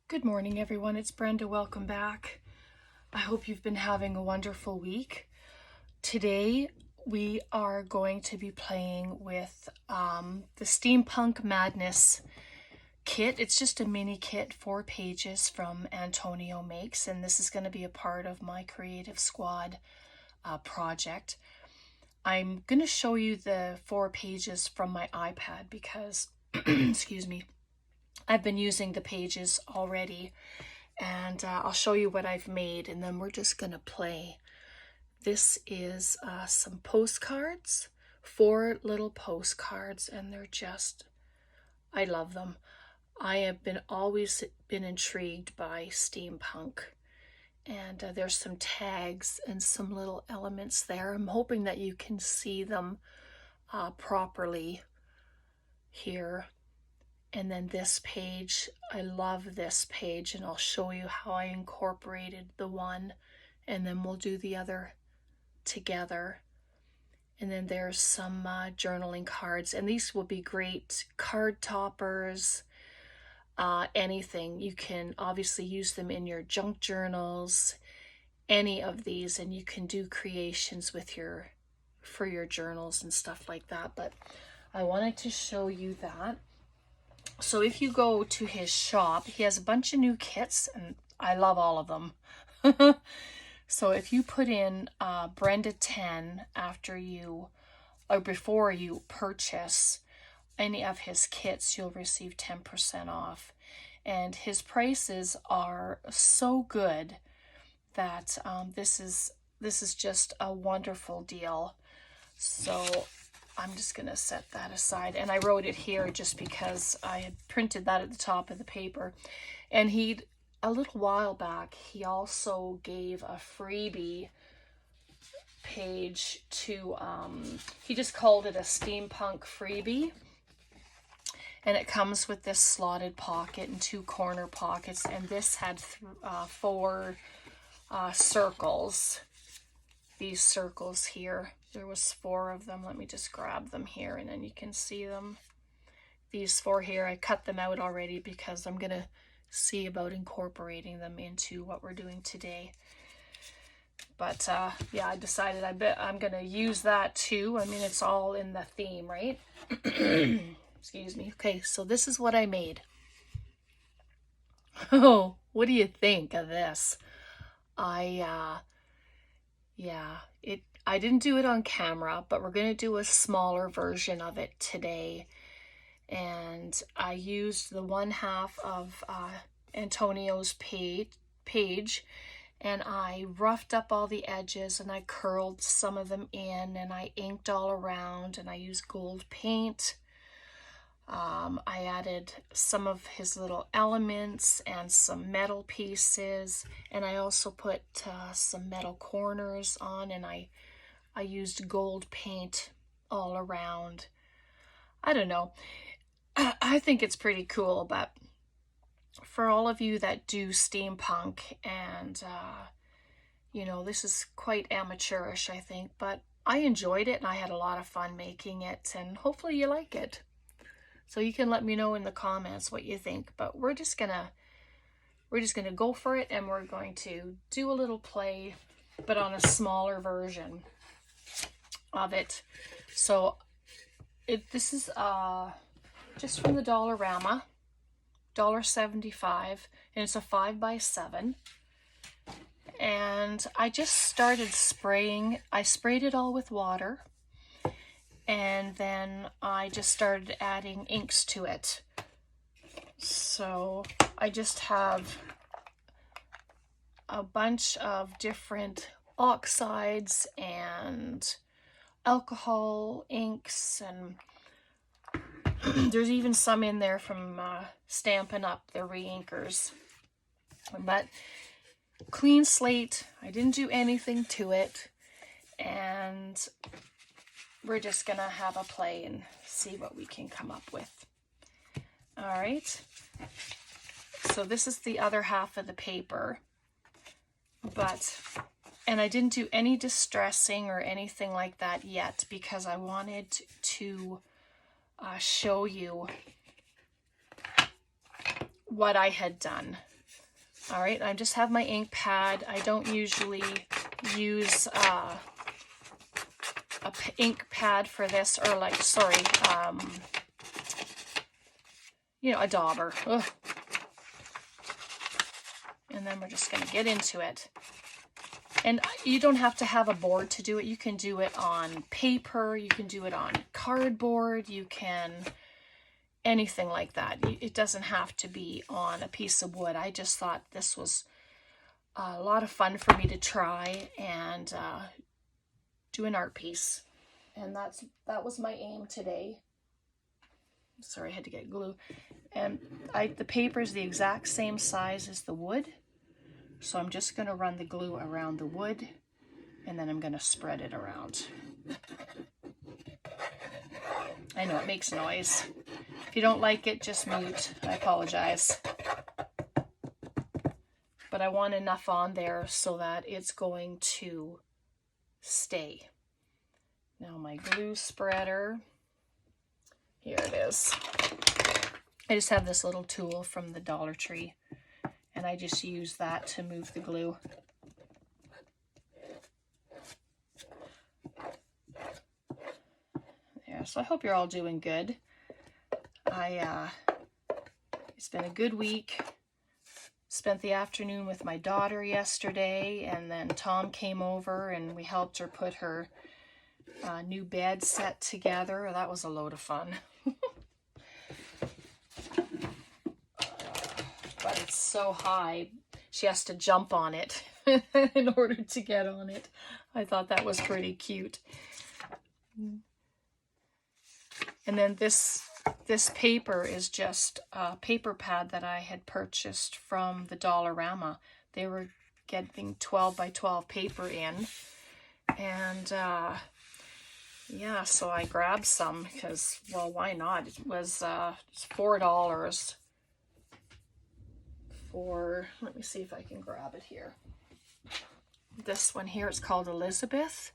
Good morning, everyone. It's Brenda. Welcome back. I hope you've been having a wonderful week. Today, we are going to be playing with the Steampunk Madness kit. It's just a mini kit, 4 pages from Antonio Makes, and this is going to be a part of my Creative Squad project. I'm going to show you the 4 pages from my iPad because, excuse me, I've been using the pages already, and I'll show you what I've made, and then we're just going to play. This is some postcards, 4 little postcards, and they're just, I love them. I have always been intrigued by steampunk, and there's some tags and some little elements there. I'm hoping that you can see them properly here. And then this page, I love this page, and I'll show you how I incorporated the one, and then we'll do the other together. And then there's some journaling cards, and these will be great card toppers, anything. You can obviously use them in your junk journals, any of these, and you can do creations with for your journals and stuff like that. But I wanted to show you that. So if you go to his shop, he has a bunch of new kits, and I love all of them. So if you put in Brenda 10 before you purchase any of his kits, you'll receive 10% off. And his prices are so good that this is just a wonderful deal. So I'm just going to set that aside. And I wrote it here just because I had printed that at the top of the paper. And a little while back, he also gave a freebie page to, he just called it a steampunk freebie. And it comes with this slotted pocket and 2 corner pockets. And this had 4 circles. These circles here. There was 4 of them. Let me just grab them here, and then you can see them. These 4 here, I cut them out already because I'm going to see about incorporating them into what we're doing today. But yeah, I decided I'm going to use that too. I mean, it's all in the theme, right? Excuse me. Okay, so this is what I made. Oh, what do you think of this? I didn't do it on camera, but we're going to do a smaller version of it today. And I used the 1/2 of Antonio's page, and I roughed up all the edges, and I curled some of them in, and I inked all around, and I used gold paint. I added some of his little elements and some metal pieces, and I also put some metal corners on, and I used gold paint all around. I don't know. I think it's pretty cool, but for all of you that do steampunk, and you know, this is quite amateurish, I think, but I enjoyed it, and I had a lot of fun making it, and hopefully you like it. So you can let me know in the comments what you think, but we're just gonna go for it, and we're going to do a little play, but on a smaller version of it. So this is just from the Dollarama, $1.75, and it's a 5x7. And I just started spraying. I sprayed it all with water, and then I just started adding inks to it. So I just have a bunch of different oxides and alcohol inks, and there's even some in there from Stampin' Up, the re-inkers. But clean slate, I didn't do anything to it, and we're just gonna have a play and see what we can come up with. All right, so this is the other half of the paper, and I didn't do any distressing or anything like that yet because I wanted to show you what I had done. All right, I just have my ink pad. I don't usually use ink pad for this, or like, sorry, you know, a dauber. Ugh. And then we're just going to get into it. And you don't have to have a board to do it. You can do it on paper. You can do it on cardboard. You can, anything like that. It doesn't have to be on a piece of wood. I just thought this was a lot of fun for me to try and do an art piece. And that was my aim today. Sorry, I had to get glue. And the paper is the exact same size as the wood. So I'm just going to run the glue around the wood, and then I'm going to spread it around. I know it makes noise. If you don't like it, just mute. I apologize. But I want enough on there so that it's going to stay. Now my glue spreader, here it is. I just have this little tool from the Dollar Tree, and I just use that to move the glue. Yeah, so I hope you're all doing good. It's been a good week. Spent the afternoon with my daughter yesterday, and then Tom came over and we helped her put her new bed set together. That was a load of fun. But it's so high, she has to jump on it in order to get on it. I thought that was pretty cute. And then this paper is just a paper pad that I had purchased from the Dollarama. They were getting 12 by 12 paper in. And yeah, so I grabbed some because, well, why not? It was $4 for, let me see if I can grab it here. This one here, it's called Elizabeth.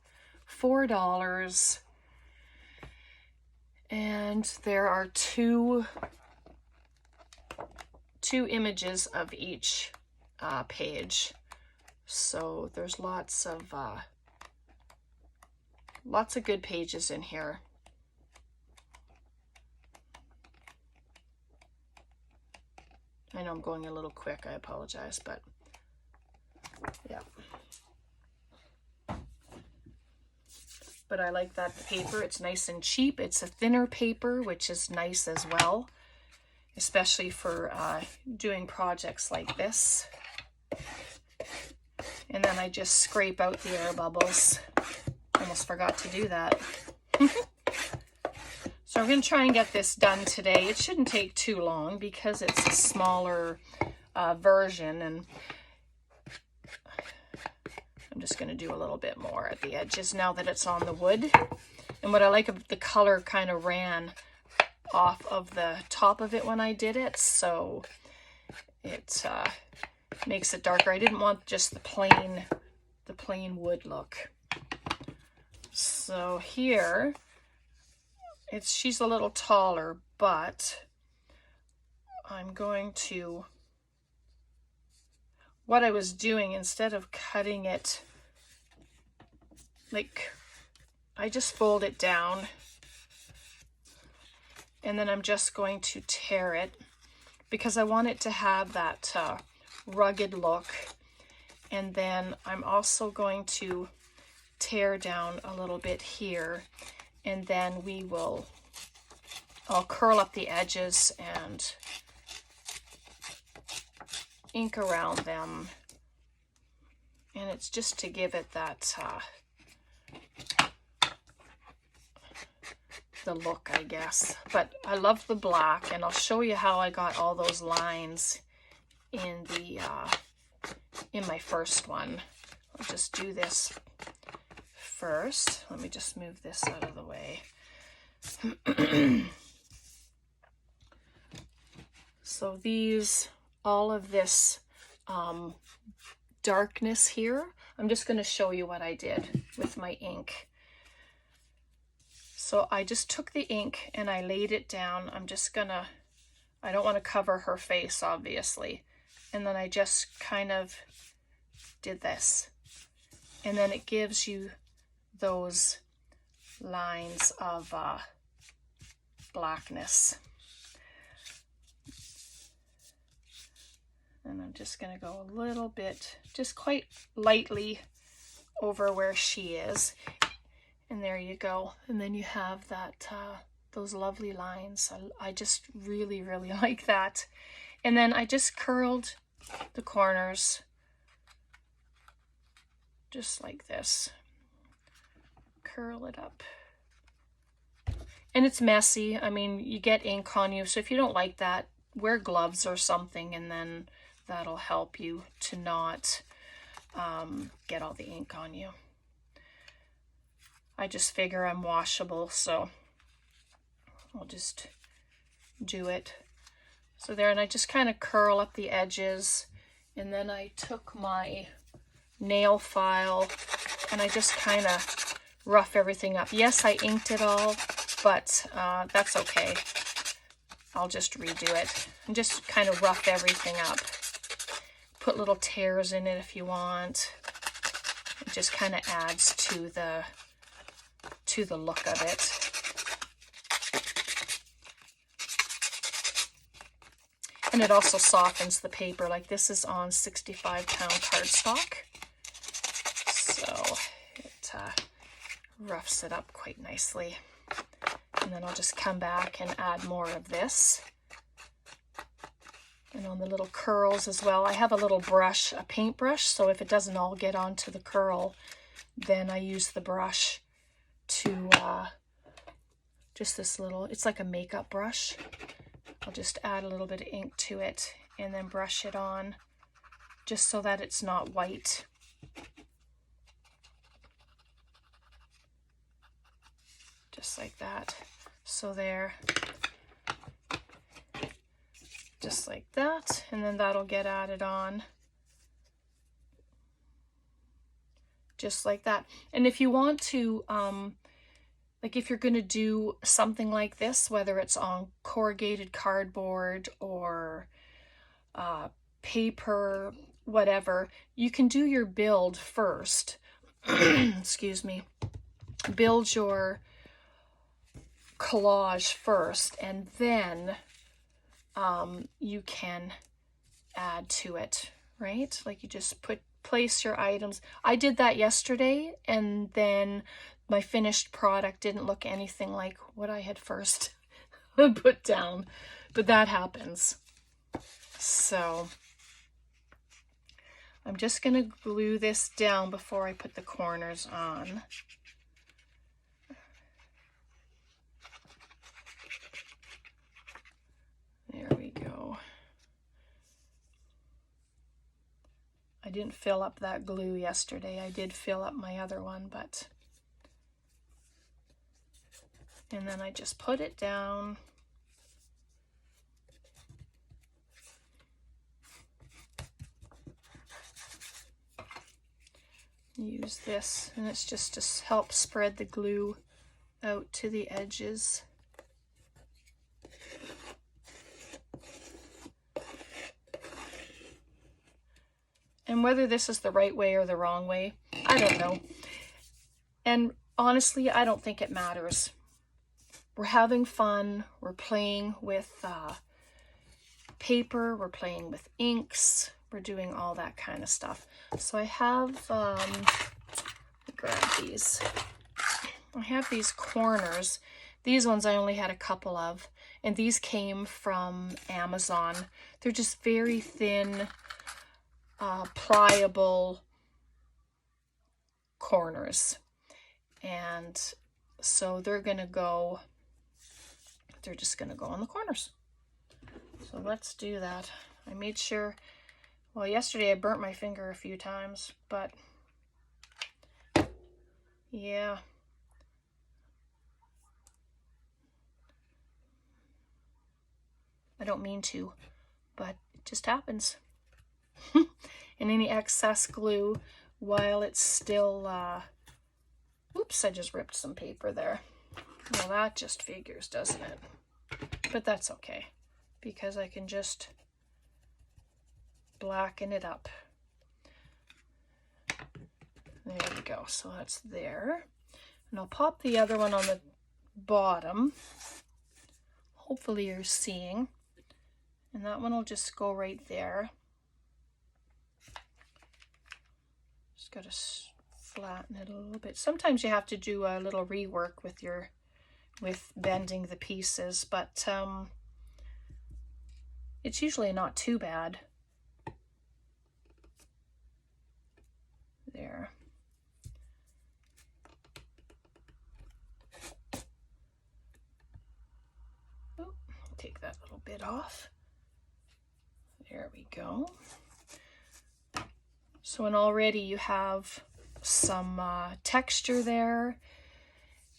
$4. And there are two images of each page. So there's lots of good pages in here. I know I'm going a little quick, I apologize, but yeah. But I like that paper. It's nice and cheap. It's a thinner paper, which is nice as well, especially for doing projects like this. And then I just scrape out the air bubbles. Almost forgot to do that. So I'm going to try and get this done today. It shouldn't take too long because it's a smaller version, and I'm just going to do a little bit more at the edges now that it's on the wood. And what I like of the color kind of ran off of the top of it when I did it, so it makes it darker. I didn't want just the plain wood look. So here, she's a little taller, but I'm going to, what I was doing, instead of cutting it, like, I just fold it down, and then I'm just going to tear it, because I want it to have that rugged look. And then I'm also going to tear down a little bit here, and then I'll curl up the edges and ink around them, and it's just to give it that the look, I guess. But I love the black, and I'll show you how I got all those lines in the in my first one. I'll just do this first. Let me just move this out of the way. So all of this darkness here, I'm just going to show you what I did with my ink. So I just took the ink and I laid it down. I don't want to cover her face, obviously. and then I just kind of did this. And then it gives you those lines of blackness. And I'm just going to go a little bit, just quite lightly over where she is. And there you go. And then you have that, those lovely lines. I just really, really like that. And then I just curled the corners just like this. Curl it up. And it's messy. I mean, you get ink on you. So if you don't like that, wear gloves or something, and then that'll help you to not get all the ink on you. I just figure I'm washable, so I'll just do it. So there, and I just kind of curl up the edges, and then I took my nail file and I just kind of rough everything up. Yes, I inked it all, but that's okay. I'll just redo it and just kind of rough everything up. Put little tears in it if you want. It just kind of adds to the look of it. And it also softens the paper. Like this is on 65-pound cardstock. So it roughs it up quite nicely. And then I'll just come back and add more of this. And on the little curls as well, I have a little brush, a paintbrush, so if it doesn't all get onto the curl, then I use the brush to just this little, it's like a makeup brush. I'll just add a little bit of ink to it and then brush it on just so that it's not white. Just like that. So there. Just like that, and then that'll get added on. Just like that. And if you want to, like if you're going to do something like this, whether it's on corrugated cardboard or paper, whatever, you can do your build first. Excuse me. Build your collage first, and then you can add to it, right? Like you just place your items. I did that yesterday, and then my finished product didn't look anything like what I had first put down, but that happens. So I'm just going to glue this down before I put the corners on. There we go. I didn't fill up that glue yesterday. I did fill up my other one, but... And then I just put it down. Use this, and it's just to help spread the glue out to the edges. And whether this is the right way or the wrong way, I don't know. And honestly, I don't think it matters. We're having fun. We're playing with paper. We're playing with inks. We're doing all that kind of stuff. So I have, let me grab these. I have these corners. These ones I only had a couple of. And these came from Amazon. They're just very thin, pliable corners, and so they're just gonna go on the corners. So let's do that. I made sure, well, yesterday I burnt my finger a few times, but yeah, I don't mean to, but it just happens. And any excess glue, while it's still, oops, I just ripped some paper there. Well, that just figures, doesn't it? But that's okay, because I can just blacken it up. There we go. So that's there. And I'll pop the other one on the bottom. Hopefully you're seeing. And that one will just go right there. Just got to flatten it a little bit. Sometimes you have to do a little rework with bending the pieces, but it's usually not too bad. There. Oh, take that little bit off. There we go. So, and already you have some texture there,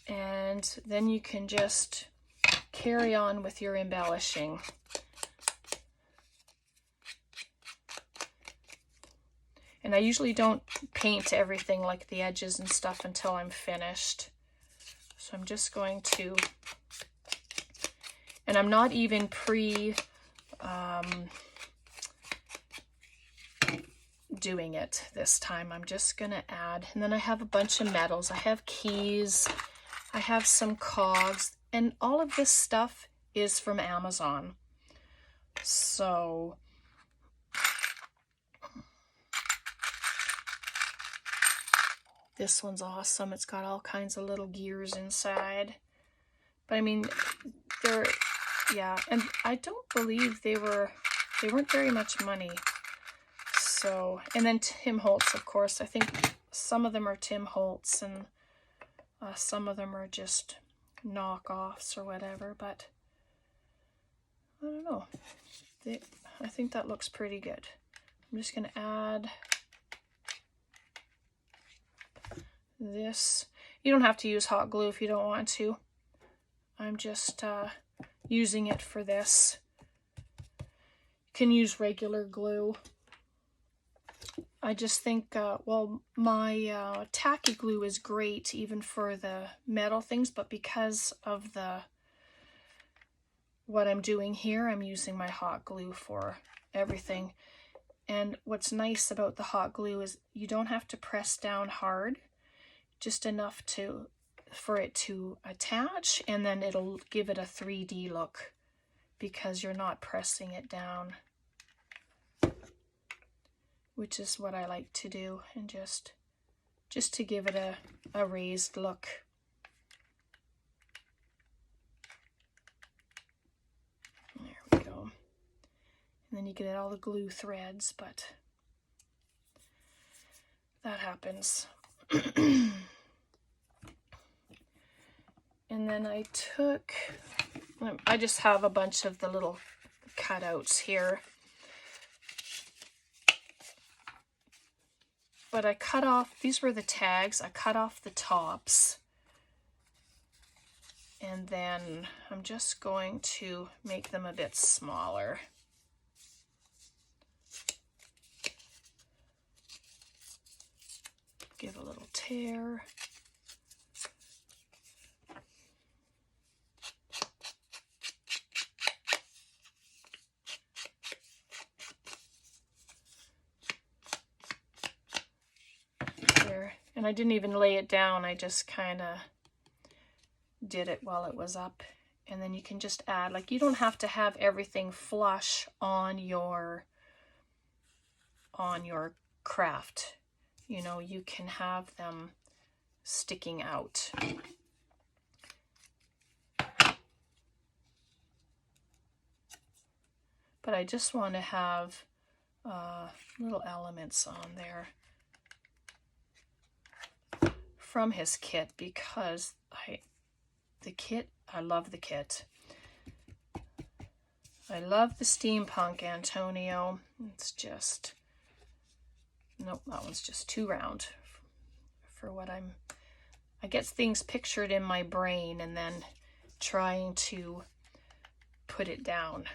and then you can just carry on with your embellishing. And I usually don't paint everything, like the edges and stuff, until I'm finished. So I'm just going to, and I'm not even doing it this time. I'm just gonna add, and then I have a bunch of metals. I have keys, I have some cogs, and all of this stuff is from Amazon. So this one's awesome. It's got all kinds of little gears inside. But I mean, they're, yeah, and I don't believe they weren't very much money. So, and then Tim Holtz, of course. I think some of them are Tim Holtz, and some of them are just knockoffs or whatever, but I don't know. I think that looks pretty good. I'm just going to add this. You don't have to use hot glue if you don't want to. I'm just using it for this. You can use regular glue. I just think, well, my tacky glue is great even for the metal things, but because of what I'm doing here, I'm using my hot glue for everything. And what's nice about the hot glue is you don't have to press down hard, just enough for it to attach, and then it'll give it a 3D look because you're not pressing it down, which is what I like to do, and just to give it a raised look. There we go. And then you get all the glue threads, but that happens. And then I just have a bunch of the little cutouts here. But I cut off, these were the tags, I cut off the tops. And then I'm just going to make them a bit smaller. Give a little tear. And I didn't even lay it down, I just kind of did it while it was up. And then you can just add, like, you don't have to have everything flush on your craft. You know, you can have them sticking out. But I just want to have little elements on there from his kit, because I love the kit. I love the steampunk Antonio. It's just, nope, that one's just too round for what I get things pictured in my brain and then trying to put it down.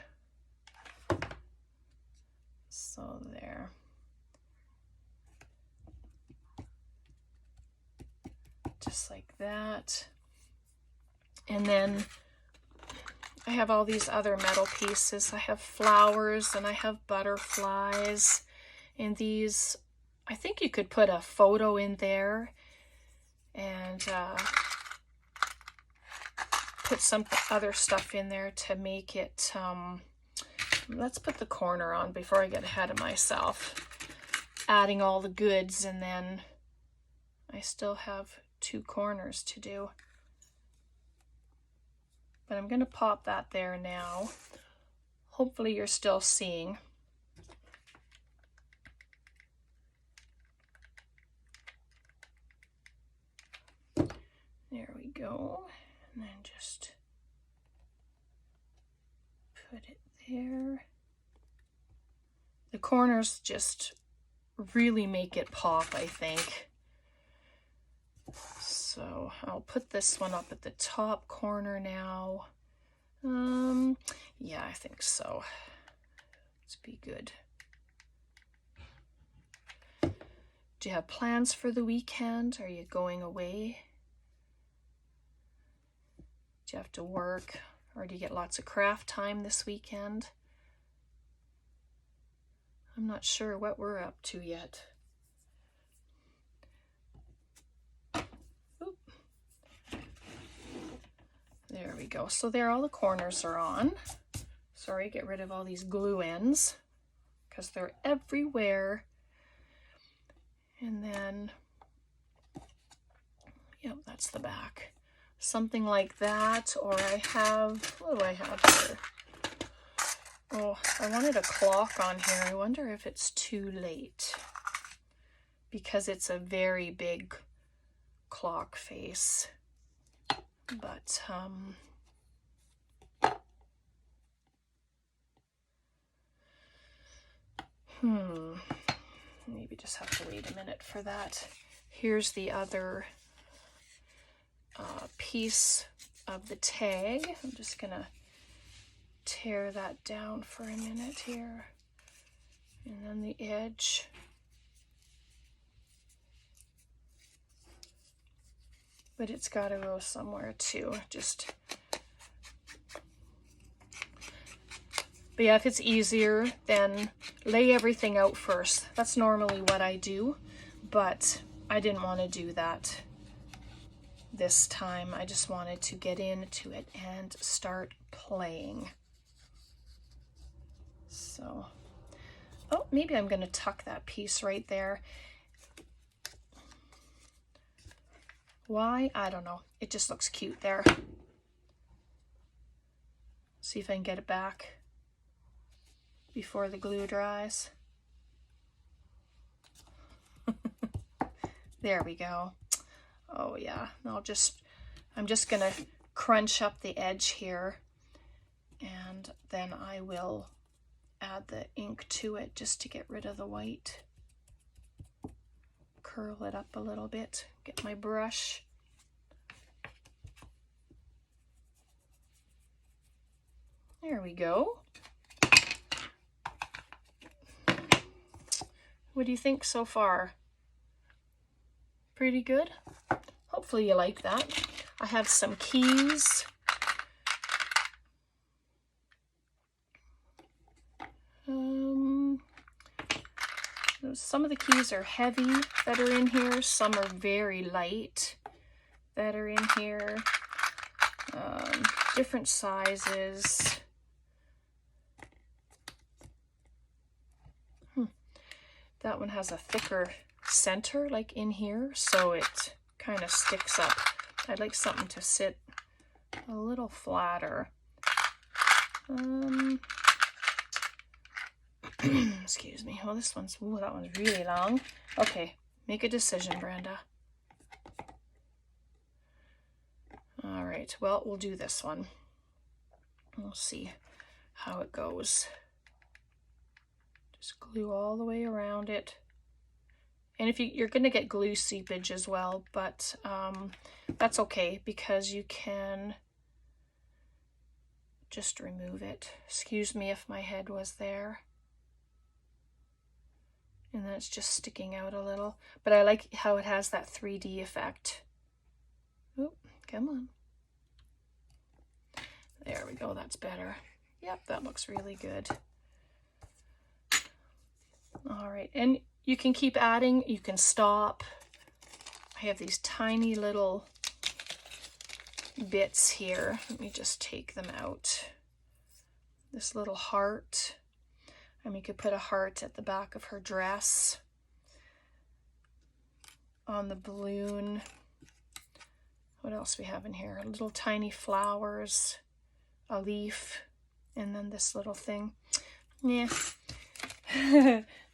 So there. Just like that. And then I have all these other metal pieces. I have flowers and I have butterflies. And these, I think you could put a photo in there and put some other stuff in there to make it, let's put the corner on before I get ahead of myself. Adding all the goods, and then I still have 2 corners to do. But I'm going to pop that there now. Hopefully you're still seeing. There we go. And then just put it there. The corners just really make it pop, I think. So I'll put this one up at the top corner now. Yeah, I think so. Let's be good. Do you have plans for the weekend? Are you going away? Do you have to work, or do you get lots of craft time this weekend? I'm not sure what we're up to yet. Oop. There we go. So there, all the corners are on. Sorry, get rid of all these glue ends because they're everywhere. And then, yep, that's the back. Something like that, or I have, what do I have here? Oh, I wanted a clock on here. I wonder if it's too late because it's a very big clock face. But, maybe just have to wait a minute for that. Here's the other piece of the tag. I'm just gonna tear that down for a minute here, and then the edge. But it's got to go somewhere too. But yeah, if it's easier, then lay everything out first. That's normally what I do, but I didn't want to do that this time. I just wanted to get into it and start playing. So, oh, maybe I'm going to tuck that piece right there. Why? I don't know. It just looks cute there. See if I can get it back before the glue dries. There we go. Oh yeah, I'm just gonna crunch up the edge here, and then I will add the ink to it just to get rid of the white. Curl it up a little bit, get my brush. There we go. What do you think so far? Pretty good? Hopefully you like that. I have some keys. Some of the keys are heavy that are in here. Some are very light that are in here. Different sizes. That one has a thicker center, like in here, so it kind of sticks up. I'd like something to sit a little flatter. Excuse me. Oh, this one's, ooh, that one's really long. Okay, make a decision, Brenda. All right, well, we'll do this one. We'll see how it goes. Just glue all the way around it. And if you're going to get glue seepage as well, but that's okay because you can just remove it. Excuse me if my head was there. And then it's just sticking out a little. But I like how it has that 3D effect. Oop, come on. There we go, that's better. Yep, that looks really good. All right, and you can keep adding, you can stop. I have these tiny little bits here. Let me just take them out. This little heart. And we could put a heart at the back of her dress. On the balloon. What else we have in here? Little tiny flowers, a leaf, and then this little thing. Yeah,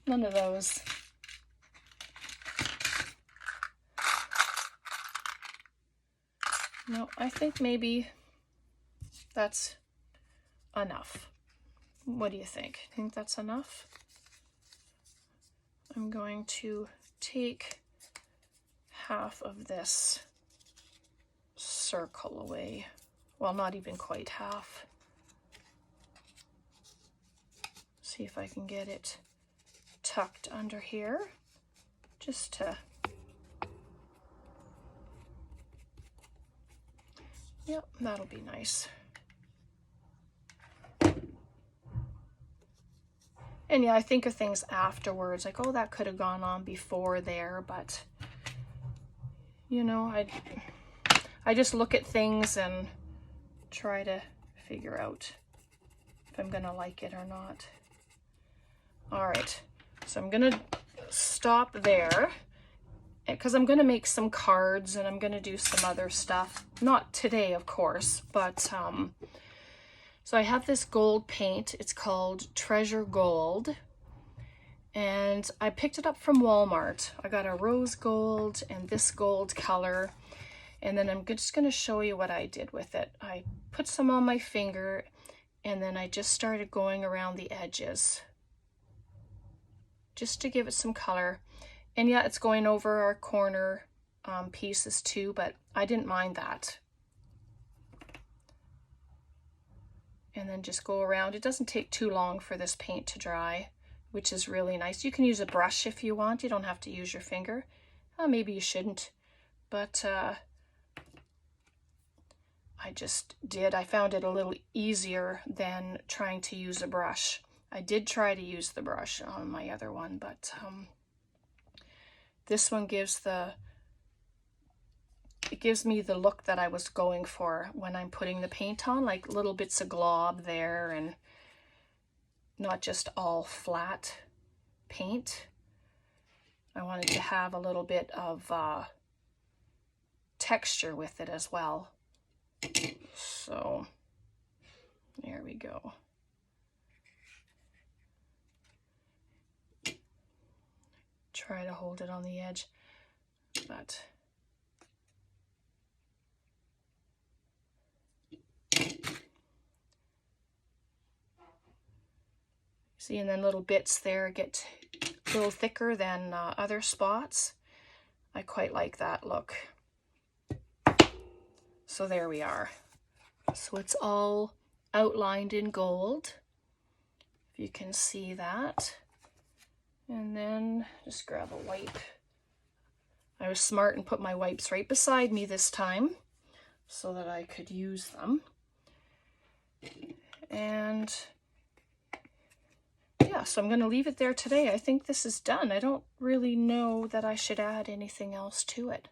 none of those. No, I think maybe that's enough. What do you think? Think that's enough? I'm going to take half of this circle away. Well, not even quite half. See if I can get it tucked under here, just to, yep, that'll be nice. And yeah, I think of things afterwards, like, oh, that could have gone on before there, but you know, I just look at things and try to figure out if I'm gonna like it or not. All right, so I'm gonna stop there because I'm gonna make some cards and I'm gonna do some other stuff. Not today, of course, but so I have this gold paint. It's called Treasure Gold. And I picked it up from Walmart. I got a rose gold and this gold color. And then I'm just going to show you what I did with it. I put some on my finger and then I just started going around the edges just to give it some color. And yeah, it's going over our corner pieces too, but I didn't mind that. And then just go around. It doesn't take too long for this paint to dry, which is really nice. You can use a brush if you want. You don't have to use your finger. Maybe you shouldn't, but I just did. I found it a little easier than trying to use a brush. I did try to use the brush on my other one, but this one gives me the look that I was going for when I'm putting the paint on, like little bits of glob there and not just all flat paint. I wanted to have a little bit of texture with it as well. So there we go. Try to hold it on the edge, but see, and then little bits there get a little thicker than other spots. I quite like that look. So there we are. So it's all outlined in gold, if you can see that. And then just grab a wipe. I was smart and put my wipes right beside me this time so that I could use them. And yeah, so I'm going to leave it there today. I think this is done. I don't really know that I should add anything else to it.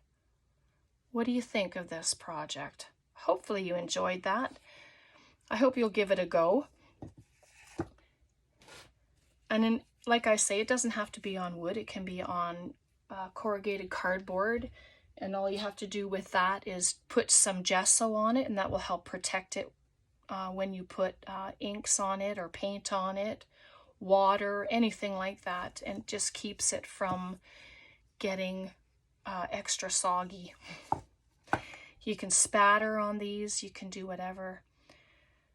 What do you think of this project? Hopefully you enjoyed that. I hope you'll give it a go. And then, like I say, it doesn't have to be on wood. It can be on corrugated cardboard. And all you have to do with that is put some gesso on it, and that will help protect it when you put inks on it or paint on it, water, anything like that, and it just keeps it from getting extra soggy. You can spatter on these, you can do whatever.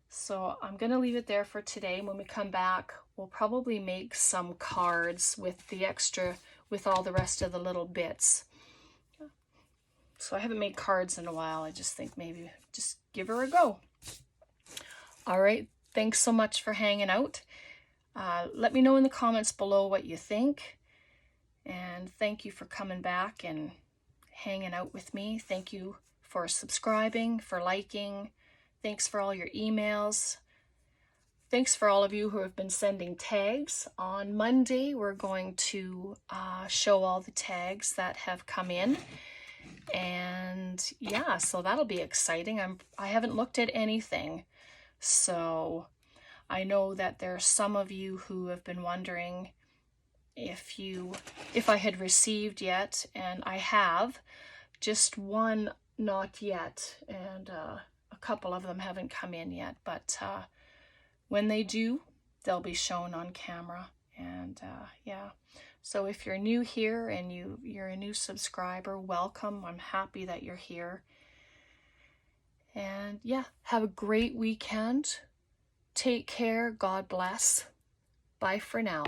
So I'm going to leave it there for today. When we come back, we'll probably make some cards with the extra, with all the rest of the little bits. So I haven't made cards in a while. I just think maybe just give her a go. All right, thanks so much for hanging out. Let me know in the comments below what you think. And thank you for coming back and hanging out with me. Thank you for subscribing, for liking. Thanks for all your emails. thanks for all of you who have been sending tags. On Monday, we're going to show all the tags that have come in. And yeah, so that'll be exciting. I haven't looked at anything. So I know that there's some of you who have been wondering if I had received yet, and I have. Just one not yet, and a couple of them haven't come in yet, but when they do, they'll be shown on camera. And yeah, so if you're new here and you're a new subscriber, welcome. I'm happy that you're here. And yeah, have a great weekend. Take care. God bless. Bye for now.